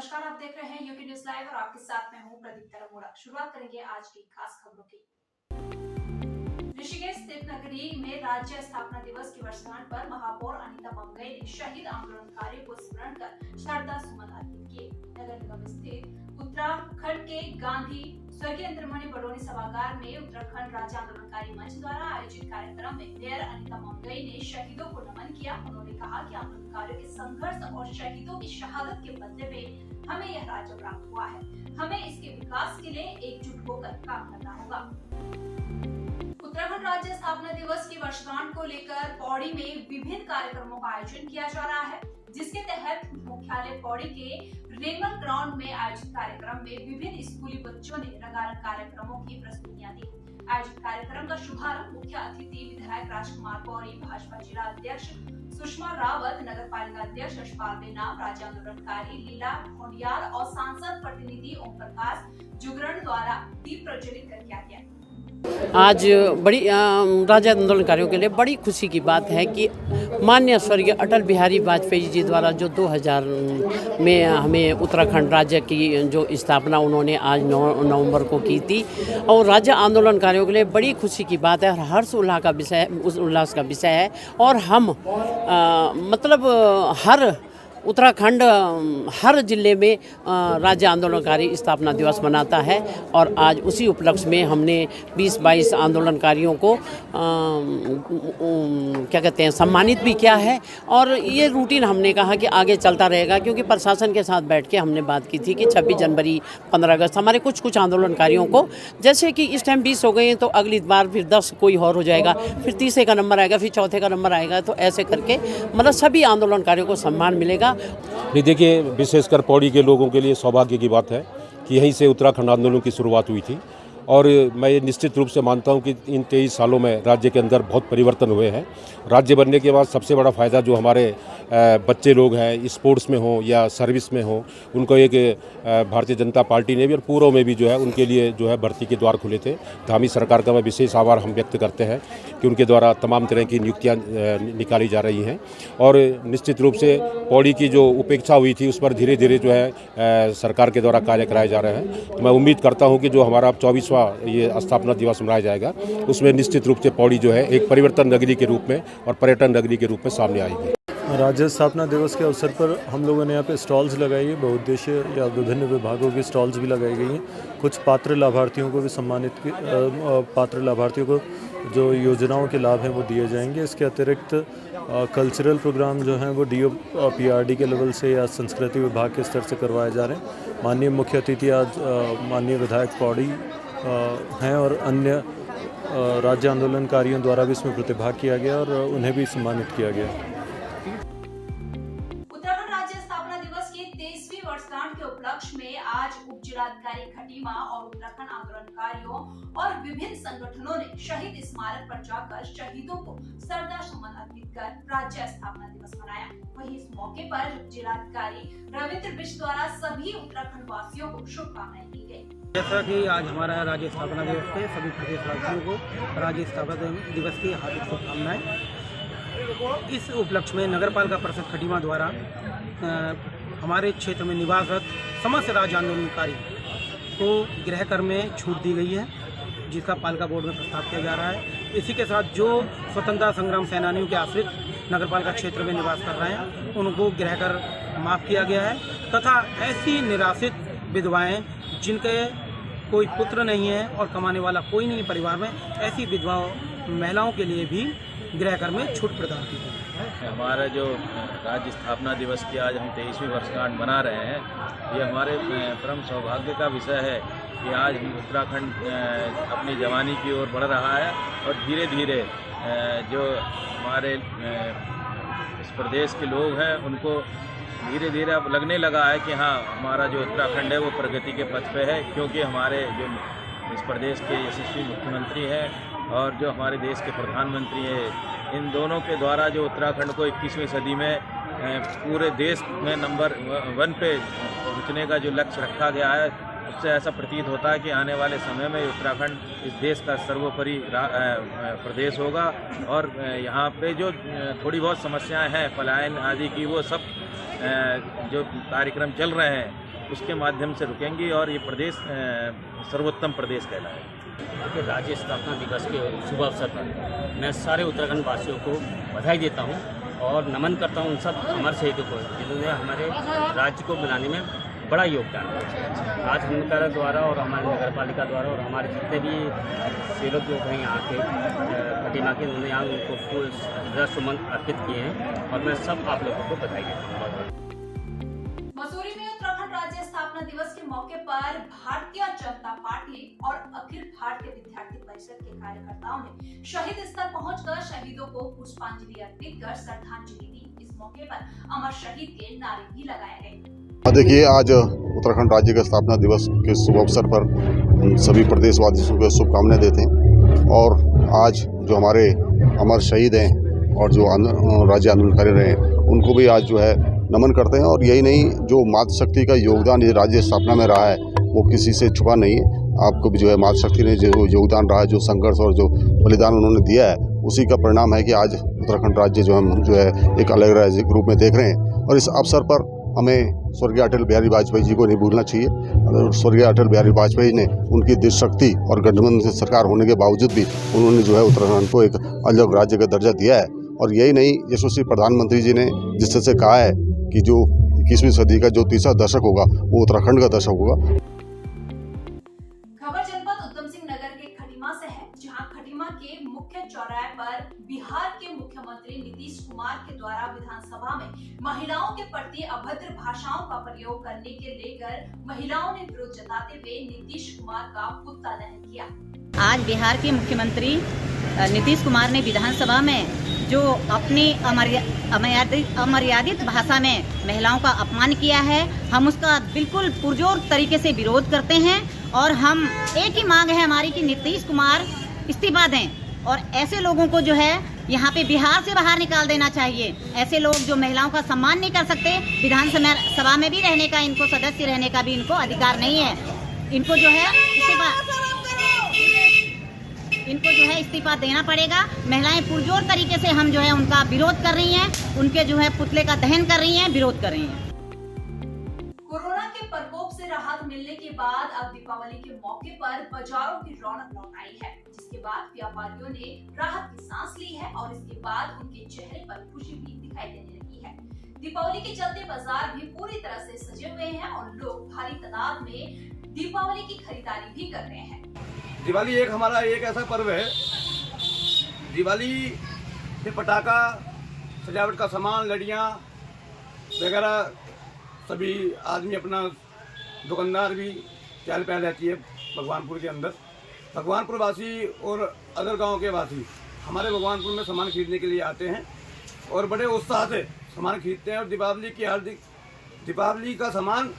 नमस्कार, आप देख रहे हैं यूपी न्यूज लाइव और आपके साथ मैं हूं प्रदीप तरमोड़ा। शुरुआत करेंगे आज की खास खबरों की। ऋषिकेश स्थित नगरी में राज्य स्थापना दिवस की वर्षगांठ पर महापौर अनीता मंगई ने शहीद आंदोलनकारियों को स्मरण कर श्रद्धा सुमन अर्पित किए। नगर निगम स्थित उत्तराखंड के गांधी स्वर्गीय इंद्रमणि बडोनी सभागार में उत्तराखंड राज्य आंदोलनकारी मंच द्वारा आयोजित कार्यक्रम में मेयर अनीता मंगई ने शहीदों को नमन किया। उन्होंने कहा कि आंदोलनकारियों के संघर्ष और शहीदों की शहादत के बदले में हमें यह राज्य प्राप्त हुआ है। हमें इसके विकास के लिए एकजुट होकर काम करना होगा। उत्तराखंड राज्य स्थापना दिवस की वर्षगांठ को लेकर पौड़ी में विभिन्न कार्यक्रमों का आयोजन किया जा रहा है, जिसके तहत मुख्यालय पौड़ी के रेमल ग्राउंड में आयोजित कार्यक्रम में विभिन्न स्कूली बच्चों ने रंगारंग कार्यक्रमों की प्रस्तुतियां दी। आयोजित कार्यक्रम का शुभारंभ मुख्य अतिथि विधायक राजकुमार गौरी, भाजपा जिला अध्यक्ष सुषमा रावत, नगर पालिका अध्यक्ष यशपाल बेनाम, राज्य आंदोलनकारी लीला ढोंडियाल और सांसद प्रतिनिधि ओम प्रकाश जुगरण द्वारा दीप प्रज्वलित कर किया गया। आज बड़ी राज्य आंदोलनकारियों के लिए बड़ी खुशी की बात है कि माननीय स्वर्गीय अटल बिहारी वाजपेयी जी द्वारा जो 2000 में हमें उत्तराखंड राज्य की जो स्थापना उन्होंने आज 9 नवंबर को की थी, और राज्य आंदोलनकारियों के लिए बड़ी खुशी की बात है और हर्ष उल्लास का विषय है। और हम हर उत्तराखंड हर जिले में राज्य आंदोलनकारी स्थापना दिवस मनाता है, और आज उसी उपलक्ष्य में हमने 20-22 आंदोलनकारियों को सम्मानित भी किया है। और ये रूटीन हमने कहा कि आगे चलता रहेगा, क्योंकि प्रशासन के साथ बैठ के हमने बात की थी कि 26 जनवरी 15 अगस्त हमारे कुछ आंदोलनकारियों को, जैसे कि इस टाइम 20 हो गए हैं तो अगली बार फिर 10 कोई और हो जाएगा, फिर 30 का नंबर आएगा, फिर चौथे का नंबर आएगा, तो ऐसे करके सभी आंदोलनकारियों को सम्मान मिलेगा। नहीं, देखिए, विशेषकर पौड़ी के लोगों के लिए सौभाग्य की बात है कि यहीं से उत्तराखंड आंदोलन की शुरुआत हुई थी, और मैं निश्चित रूप से मानता हूं कि इन 23 सालों में राज्य के अंदर बहुत परिवर्तन हुए हैं। राज्य बनने के बाद सबसे बड़ा फ़ायदा जो हमारे बच्चे लोग हैं, स्पोर्ट्स में हो या सर्विस में हो, उनको एक भारतीय जनता पार्टी ने भी और पूर्व में भी जो है उनके लिए जो है भर्ती के द्वार खुले थे। धामी सरकार का मैं विशेष आभार हम व्यक्त करते हैं कि उनके द्वारा तमाम तरह की नियुक्तियाँ निकाली जा रही हैं। और निश्चित रूप से पौड़ी की जो उपेक्षा हुई थी उस पर धीरे धीरे जो है सरकार के द्वारा कार्य कराए जा रहे हैं। तो मैं उम्मीद करता हूँ कि जो हमारा 24वां ये स्थापना दिवस मनाया जाएगा, उसमें निश्चित रूप से पौड़ी जो है एक परिवर्तन नगरी के रूप में और पर्यटन नगरी के रूप में सामने आएगी। राज्य स्थापना दिवस के अवसर पर हम लोगों ने यहाँ पे स्टॉल्स लगाई है, बहुउद्देशीय या विभिन्न विभागों की स्टॉल्स भी लगाई गई हैं। कुछ पात्र लाभार्थियों को भी सम्मानित पात्र लाभार्थियों को जो योजनाओं के लाभ हैं वो दिए जाएंगे। इसके अतिरिक्त कल्चरल प्रोग्राम जो हैं वो DOPRD के लेवल से या संस्कृति विभाग के स्तर से करवाए जा रहे हैं। माननीय मुख्य अतिथि आज माननीय विधायक पौड़ी हैं, और अन्य राज्य आंदोलनकारियों द्वारा भी इसमें प्रतिभाग किया गया और उन्हें भी सम्मानित किया गया। उत्तराखंड राज्य स्थापना दिवस की 23वीं वर्षगांठ के उपलक्ष्य में आज उप जिलाधिकारी खटीमा और उत्तराखंड आंदोलनकारियों और विभिन्न संगठनों ने शहीद स्मारक पर जाकर शहीदों को श्रद्धा सुमन अर्पित कर राज्य स्थापना दिवस मनाया। वहीं इस मौके पर उप जिलाधिकारी रविंद्र बिष्ट द्वारा सभी उत्तराखंड वासियों को शुभकामनाएं दी गयी। जैसा कि आज हमारा राज्य स्थापना दिवस है, सभी प्रदेशवासियों को राज्य स्थापना दिवस की हार्दिक शुभकामनाएं। इस उपलक्ष्य में नगर पालिका परिषद खटीमा द्वारा हमारे क्षेत्र में निवासरत समस्त राज्य आंदोलनकारी को गृह कर में छूट दी गई है, जिसका पालिका बोर्ड में प्रस्ताव किया जा रहा है। इसी के साथ जो स्वतंत्रता संग्राम सेनानियों के आश्रित नगर पालिका क्षेत्र में निवास कर रहे हैं उनको गृह कर माफ़ किया गया है, तथा ऐसी निराश्रित विधवाएं जिनके कोई पुत्र नहीं है और कमाने वाला कोई नहीं परिवार में, ऐसी विधवाओं महिलाओं के लिए भी गृह कर में छूट प्रदान की गई। हमारा जो राज्य स्थापना दिवस की आज हम 23वीं वर्षगांठ मना रहे हैं, ये हमारे परम सौभाग्य का विषय है कि आज उत्तराखंड अपनी जवानी की ओर बढ़ रहा है, और धीरे धीरे जो हमारे इस प्रदेश के लोग हैं उनको धीरे धीरे अब लगने लगा है कि हाँ, हमारा जो उत्तराखंड है वो प्रगति के पथ पे है, क्योंकि हमारे जो इस प्रदेश के यशस्वी मुख्यमंत्री हैं और जो हमारे देश के प्रधानमंत्री हैं, इन दोनों के द्वारा जो उत्तराखंड को 21वीं सदी में पूरे देश में नंबर 1 पे पहुँचने का जो लक्ष्य रखा गया है, उससे ऐसा प्रतीत होता है कि आने वाले समय में उत्तराखंड इस देश का सर्वोपरि प्रदेश होगा। और यहाँ पे जो थोड़ी बहुत समस्याएं हैं पलायन आदि की, वो सब जो कार्यक्रम चल रहे हैं उसके माध्यम से रुकेंगे और ये प्रदेश सर्वोत्तम प्रदेश कहलाएगा। देखिए, राज्य स्थापना दिवस के शुभ अवसर पर मैं सारे उत्तराखंड वासियों को बधाई देता हूं और नमन करता हूं उन सब अमर शहीदों को जिन्होंने हमारे राज्य को बनाने में बड़ा योगदान दिया। आज उनका द्वारा और हमारे नगर पालिका द्वारा और हमारे जितने भी सेवक लोग हैं यहाँ के खटीमा के, उन्होंने यहाँ उनको श्रद्धासुमन अर्पित किए हैं और मैं सब आप लोगों को बधाई देता हूँ। मसूरी में उत्तराखंड राज्य स्थापना दिवस के मौके पर भारतीय जनता पार्टी और अखिल भारतीय विद्यार्थी परिषद के कार्यकर्ताओं ने शहीद स्थल पहुंचकर शहीदों को पुष्पांजलि अर्पित कर श्रद्धांजलि दी। इस मौके पर अमर शहीद के नारे भी लगाए गए। देखिए, आज उत्तराखंड राज्य का स्थापना दिवस के शुभ अवसर पर सभी प्रदेशवासियों को शुभकामनाएं देते हैं और आज जो हमारे अमर शहीद हैं और जो राज्य आंदोलनकारी रहे हैं उनको भी आज जो है नमन करते हैं। और यही नहीं, जो मातृशक्ति का योगदान इस राज्य स्थापना में रहा है वो किसी से छुपा नहीं है। आपको भी जो है मातृशक्ति ने जो योगदान रहा है, जो संघर्ष और जो बलिदान उन्होंने दिया है, उसी का परिणाम है कि आज उत्तराखंड राज्य हम जो है एक अलग राज्य के रूप में देख रहे हैं। और इस अवसर पर हमें स्वर्गीय अटल बिहारी वाजपेयी जी को नहीं भूलना चाहिए। स्वर्गीय अटल बिहारी वाजपेयी ने उनकी दृढ़शक्ति और गठबंधन सरकार होने के बावजूद भी उन्होंने जो है उत्तराखंड को एक अलग राज्य का दर्जा दिया है। और यही नहीं, यशस्वी प्रधानमंत्री जी ने जिस तरह से कहा है कि जो 21वीं सदी का जो तीसरा दशक होगा वो उत्तराखंड का दशक होगा। खबर जनपद उधम सिंह नगर के खटीमा से है, जहां खटीमा के मुख्य चौराहे पर बिहार के मुख्यमंत्री नीतीश कुमार के द्वारा विधानसभा में महिलाओं के प्रति अभद्र भाषाओं का प्रयोग करने के लेकर महिलाओं ने विरोध जताते हुए नीतीश कुमार का पुतला दहन किया। आज बिहार के मुख्यमंत्री नीतीश कुमार ने विधानसभा में जो अपनी अमर्यादित भाषा में महिलाओं का अपमान किया है, हम उसका बिल्कुल पुरजोर तरीके से विरोध करते हैं और हम एक ही मांग है हमारी कि नीतीश कुमार इस्तीफा दें और ऐसे लोगों को जो है यहाँ पे बिहार से बाहर निकाल देना चाहिए। ऐसे लोग जो महिलाओं का सम्मान नहीं कर सकते, विधानसभा में भी रहने का, इनको सदस्य रहने का भी इनको अधिकार नहीं है। इनको जो है इस्तीफा देना पड़ेगा। महिलाएं पुरजोर तरीके से हम जो है उनका विरोध कर रही हैं, उनके जो है पुतले का दहन कर रही हैं, विरोध कर रही हैं। कोरोना के प्रकोप से राहत मिलने के बाद अब दीपावली के मौके पर बाजारों की रौनक लौट आई है, जिसके बाद व्यापारियों ने राहत की सांस ली है और इसके बाद उनके चेहरे पर खुशी भी दिखाई देने लगी है। दीपावली के चलते बाजार भी पूरी तरह से सजे हुए हैं और लोग भारी तादाद में दीपावली की खरीदारी भी कर रहे हैं। दिवाली हमारा एक ऐसा पर्व है, दिवाली से पटाखा, सजावट का सामान, लड़ियाँ वगैरह सभी आदमी अपना दुकानदार भी चहल पहल रहती है भगवानपुर के अंदर। भगवानपुर वासी और अदर गांव के वासी हमारे भगवानपुर में सामान खरीदने के लिए आते हैं और बड़े उत्साह से सामान खरीदते हैं और दीपावली का सामान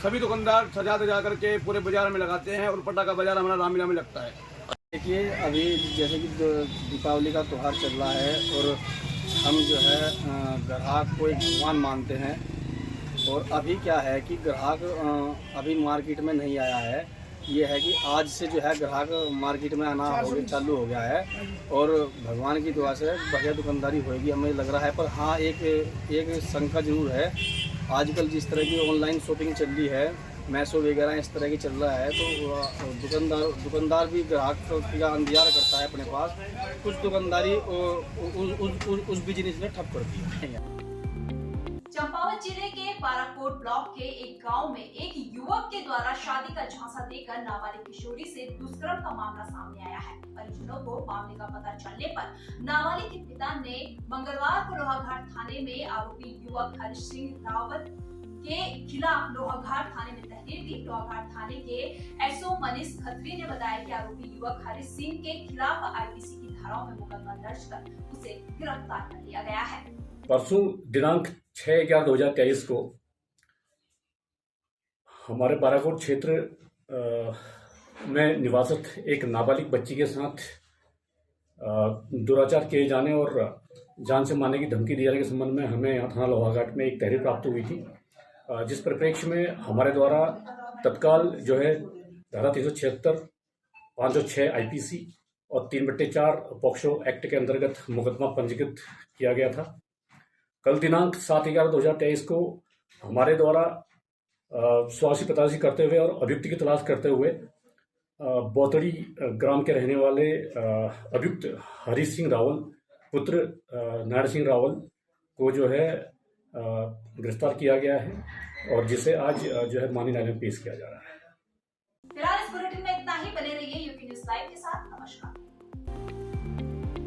सभी दुकानदार सजा करके पूरे बाजार में लगाते हैं और पटाखा बाजार हमारा रामलीला में लगता है। देखिए, अभी जैसे कि दीपावली का त्यौहार चल रहा है और हम जो है ग्राहक को एक भगवान मानते हैं और अभी क्या है कि ग्राहक अभी मार्केट में नहीं आया है। ये है कि आज से जो है ग्राहक मार्केट में आना चालू हो गया है और भगवान की दुआ से बढ़िया दुकानदारी होगी हमें लग रहा है। पर हाँ, एक शंका जरूर है। आजकल जिस तरह की ऑनलाइन शॉपिंग चल रही है, मैसो वगैरह इस तरह की चल रहा है, तो दुकानदार भी ग्राहक का इंतजार करता है अपने पास। कुछ दुकानदारी उस बिजनेस में ठप कर दी है। चंपावत जिले के बाराकोट ब्लॉक के एक गांव में एक युवक के द्वारा शादी का झांसा देकर नाबालिग किशोरी से दुष्कर्म का मामला सामने आया है। परिजनों को मामले का पता चलने पर नाबालिग के पिता ने मंगलवार को लोहाघाट थाने में आरोपी युवक हरीश सिंह रावत के खिलाफ लोहाघाट थाने में तहरीर दी। लोहाघाट थाने के एसओ मनीष खत्री ने बताया कि आरोपी युवक हरीश सिंह के खिलाफ आईपीसी की धाराओं में मुकदमा दर्ज कर उसे गिरफ्तार कर लिया गया है। परसों दिनांक 6/11/2023 को हमारे बाराकोट क्षेत्र में निवासित एक नाबालिग बच्ची के साथ दुराचार किए जाने और जान से मारने की धमकी दिए जाने के संबंध में हमें यहाँ थाना लोहाघाट में एक तहरीर प्राप्त हुई थी, जिस परिप्रेक्ष्य में हमारे द्वारा तत्काल जो है धारा 376, 506 आईपीसी और 3/4 पॉक्सो एक्ट के अंतर्गत मुकदमा पंजीकृत किया गया था। कल दिनांक 7/11/2023 को हमारे द्वारा स्वासी पतासी करते हुए और अभियुक्त की तलाश करते हुए बोतड़ी ग्राम के रहने वाले अभियुक्त हरीश सिंह रावल पुत्र नारायण सिंह रावल को जो है गिरफ्तार किया गया है और जिसे आज जो है माननीय न्यायालय में पेश किया जा रहा है। फिलहाल इस बुलेटिन में इतना ही। बने रहिए यूपी न्यूज़ लाइव के साथ। नमस्कार।